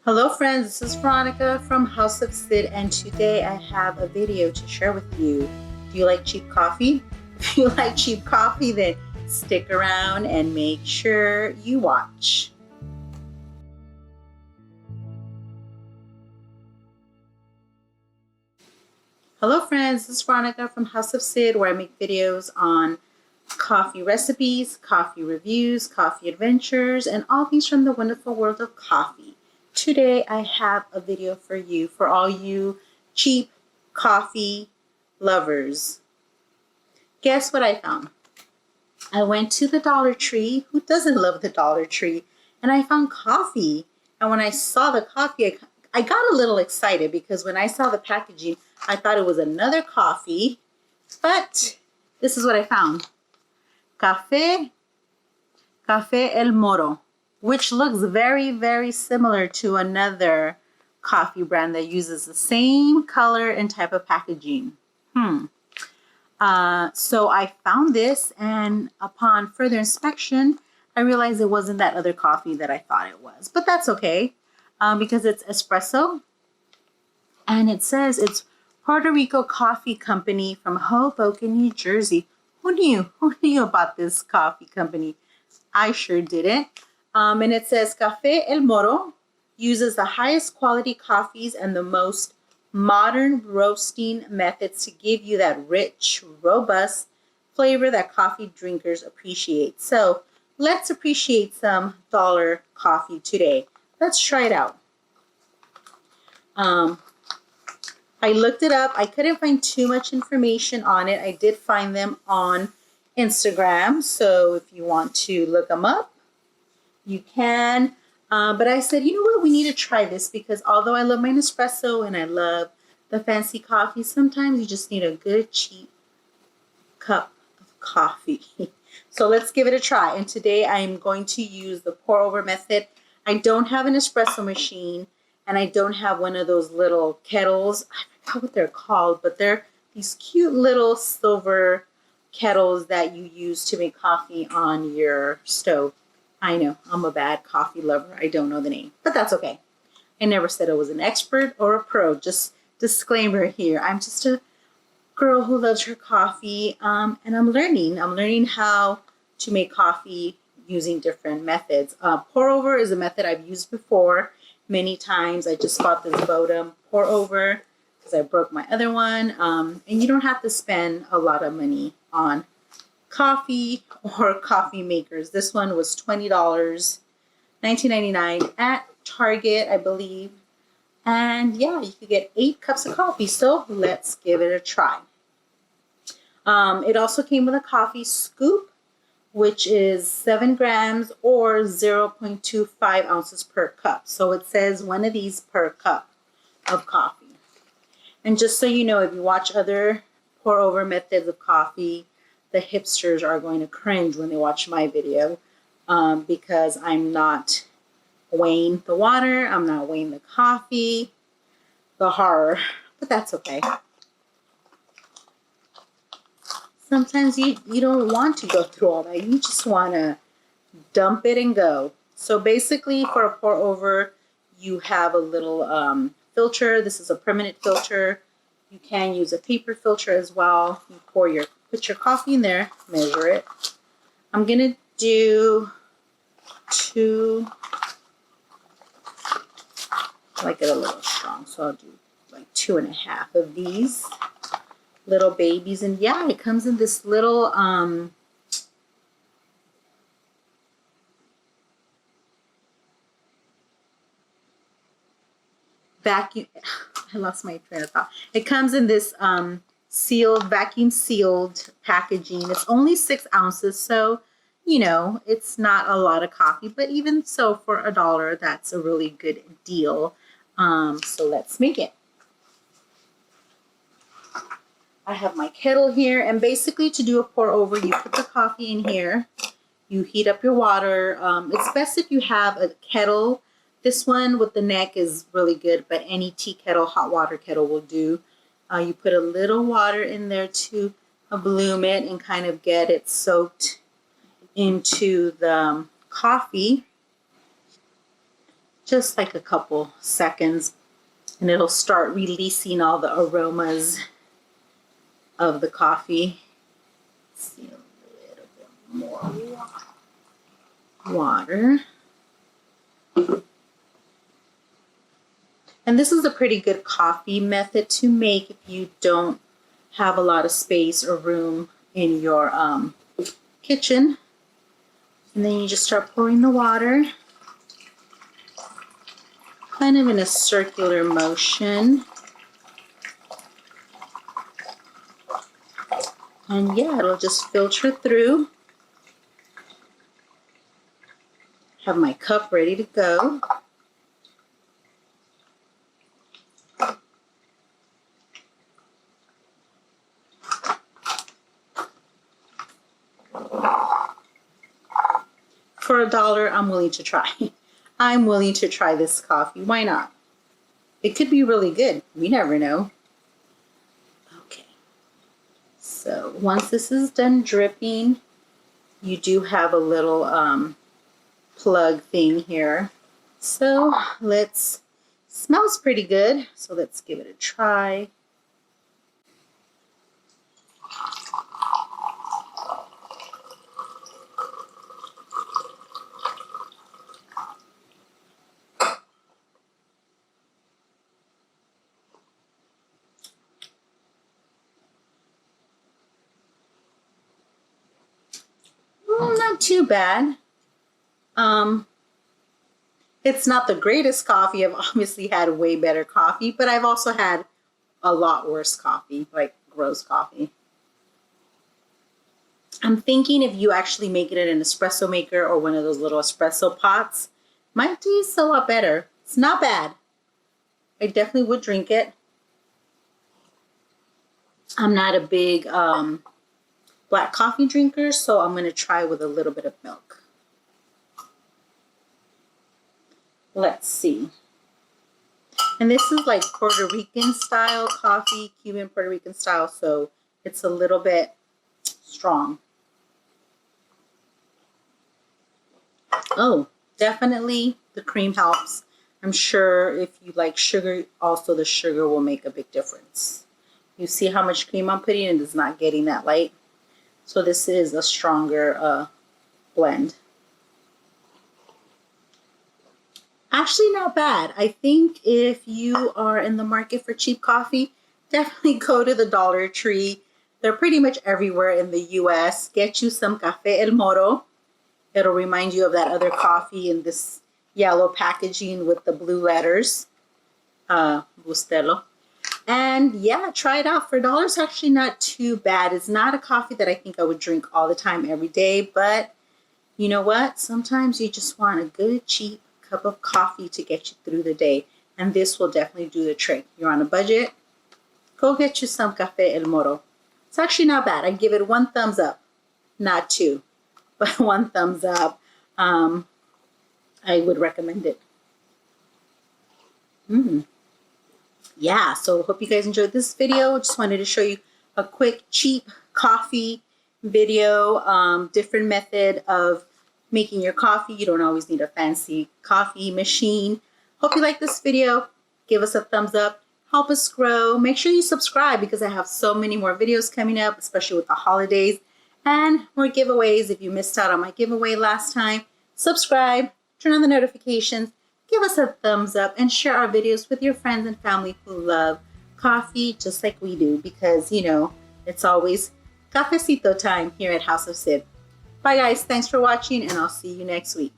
Hello friends, this is Veronica from House of Cid, and today I have a video to share with you. Do you like cheap coffee? If you like cheap coffee, then stick around and make sure you watch. Hello friends, this is Veronica from House of Cid, where I make videos on coffee recipes, coffee reviews, coffee adventures, and all things from the wonderful world of coffee. Today I have a video for you, for all you cheap coffee lovers. Guess what I found? I went to the Dollar Tree. Who doesn't love the Dollar Tree? And I found coffee. And when I saw the coffee, I got a little excited because when I saw the packaging, I thought it was another coffee. But this is what I found. Café El Morro, which looks very, very similar to another coffee brand that uses the same color and type of packaging. So I found this, and upon further inspection, I realized it wasn't that other coffee that I thought it was. But that's okay, because it's Espresso, and it says it's Puerto Rico Coffee Company from Hoboken, New Jersey. Who knew? Who knew about this coffee company? I sure didn't. And it says Café El Morro uses the highest quality coffees and the most modern roasting methods to give you that rich, robust flavor that coffee drinkers appreciate. So let's appreciate some dollar coffee today. Let's try it out. I looked it up. I couldn't find too much information on it. I did find them on Instagram. So if you want to look them up, you can. But I said, you know what? We need to try this because although I love my Espresso and I love the fancy coffee, sometimes you just need a good, cheap cup of coffee. So let's give it a try. And today I'm going to use the pour over method. I don't have an espresso machine and I don't have one of those little kettles. I forgot what they're called, but they're these cute little silver kettles that you use to make coffee on your stove. I know, I'm a bad coffee lover. I don't know the name, but that's okay. I never said I was an expert or a pro. Just disclaimer here. I'm just a girl who loves her coffee, and I'm learning how to make coffee using different methods. Pour over is a method I've used before many times. I just bought this Bodum pour over because I broke my other one, and you don't have to spend a lot of money on coffee or coffee makers. This one was $20, $19.99 at Target, I believe. And yeah, you could get 8 cups of coffee. So let's give it a try. It also came with a coffee scoop, which is 7 grams or 0.25 ounces per cup. So it says one of these per cup of coffee. And just so you know, if you watch other pour over methods of coffee, the hipsters are going to cringe when they watch my video, because I'm not weighing the water, I'm not weighing the coffee, the horror, but that's okay. Sometimes you don't want to go through all that. You just want to dump it and go. So basically for a pour over, you have a little filter. This is a permanent filter. You can use a paper filter as well. You put your coffee in there, measure it. I'm gonna do 2. I like it a little strong, so I'll do like 2.5 of these little babies. And yeah, it comes in this little vacuum. I lost my train of thought. It comes in this sealed, vacuum sealed packaging. It's only 6 ounces, so you know it's not a lot of coffee, but even so, for $1, that's a really good deal. So let's make it. I have my kettle here, and basically to do a pour over, you put the coffee in here, you heat up your water. It's best if you have a kettle. This one with the neck is really good, but any tea kettle, hot water kettle will do. You put a little water in there to bloom it and kind of get it soaked into the coffee. just like a couple seconds, and it'll start releasing all the aromas of the coffee. Let's see a little bit more water. And this is a pretty good coffee method to make if you don't have a lot of space or room in your kitchen. And then you just start pouring the water, kind of in a circular motion. And yeah, it'll just filter through. Have my cup ready to go. For $1, I'm willing to try. I'm willing to try this coffee. Why not? It could be really good. We never know. Okay. So once this is done dripping, you do have a little plug thing here. So smells pretty good. So let's give it a try. Not too bad. It's not the greatest coffee. I've obviously had way better coffee, but I've also had a lot worse coffee, like gross coffee. I'm thinking if you actually make it in an espresso maker or one of those little espresso pots, might taste a lot better. It's not bad. I definitely would drink it. I'm not a big black coffee drinker, so I'm going to try with a little bit of milk. Let's see. And this is like Puerto Rican style coffee, Cuban Puerto Rican style, so it's a little bit strong. Oh, definitely the cream helps. I'm sure if you like sugar, also the sugar will make a big difference. You see how much cream I'm putting in? It's not getting that light. So this is a stronger blend. Actually not bad. I think if you are in the market for cheap coffee, definitely go to the Dollar Tree. They're pretty much everywhere in the US. Get you some Café El Morro. It'll remind you of that other coffee in this yellow packaging with the blue letters. Bustelo. And yeah, try it out. For $1, it's actually not too bad. It's not a coffee that I think I would drink all the time every day, but you know what? Sometimes you just want a good, cheap cup of coffee to get you through the day. And this will definitely do the trick. You're on a budget, go get you some Café El Morro. It's actually not bad. I give it 1 thumbs up. Not 2, but 1 thumbs up. I would recommend it. Yeah, so hope you guys enjoyed this video. Just wanted to show you a quick, cheap coffee video, different method of making your coffee. You don't always need a fancy coffee machine. Hope you like this video. Give us a thumbs up. Help us grow. Make sure you subscribe because I have so many more videos coming up, especially with the holidays and more giveaways. If you missed out on my giveaway last time, subscribe, turn on the notifications, give us a thumbs up, and share our videos with your friends and family who love coffee just like we do, because, you know, it's always cafecito time here at House of Cid. Bye, guys. Thanks for watching, and I'll see you next week.